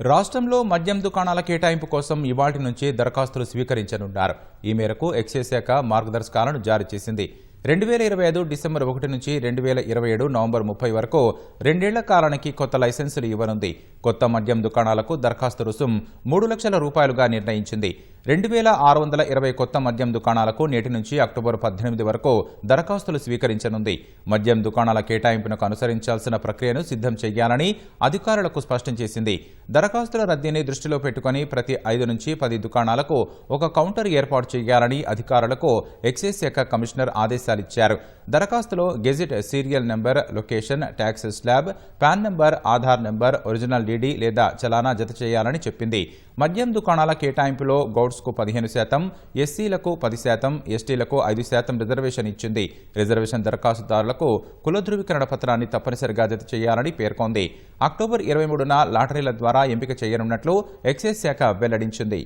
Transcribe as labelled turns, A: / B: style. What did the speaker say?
A: రాష్ట్రంలో మద్యం దుకాణాల కేటాయింపు కోసం ఇవాళ్టి నుంచి దరఖాస్తులు స్వీకరించనున్నారు. ఈ మేరకు ఎక్సైజ్ శాఖ మార్గదర్శకాలను జారీ చేసింది. 2025 డిసెంబర్ 1 నుంచి 2027 నవంబర్ 30 వరకు 2 ఏళ్ల కాలానికి కొత్త లైసెన్సులు ఇవ్వనుంది. కొత్త మద్యం దుకాణాలకు దరఖాస్తు రుసుం 3 లక్షల రూపాయలుగా నిర్ణయించింది. 2620 కొత్త మద్యం దుకాణాలకు నేటి నుంచి అక్టోబర్ 18 వరకు దరఖాస్తులు స్వీకరించనుంది. మద్యం దుకాణాల కేటాయింపునకు అనుసరించాల్సిన ప్రక్రియను సిద్ధం చేయాలని అధికారులకు స్పష్టం చేసింది. దరఖాస్తుల రద్దీని దృష్టిలో పెట్టుకుని ప్రతి 5 నుంచి 10 దుకాణాలకు ఒక కౌంటర్ ఏర్పాటు చేయాలని అధికారులకు ఎక్సైజ్ శాఖ కమిషనర్ ఆదేశాలిచ్చారు. దరఖాస్తులో gazette serial number, location, tax slab, PAN number, Aadhaar number, original DD లేదా చలానా జత చేయాలని చెప్పింది. మద్యం దుకాణాల కేటాయింపులో గౌడ్స్కు 15%, ఎస్సీలకు 10%, ఎస్టీలకు 5% రిజర్వేషన్ ఇచ్చింది. రిజర్వేషన్ దరఖాస్తుదారులకు కుల ధృవీకరణ పత్రాన్ని తప్పనిసరిగా జత చేయాలని పేర్కొంది. అక్టోబర్ 23న లాటరీల ద్వారా ఎంపిక చేయనున్నట్లు ఎక్సైజ్ శాఖ వెల్లడించింది.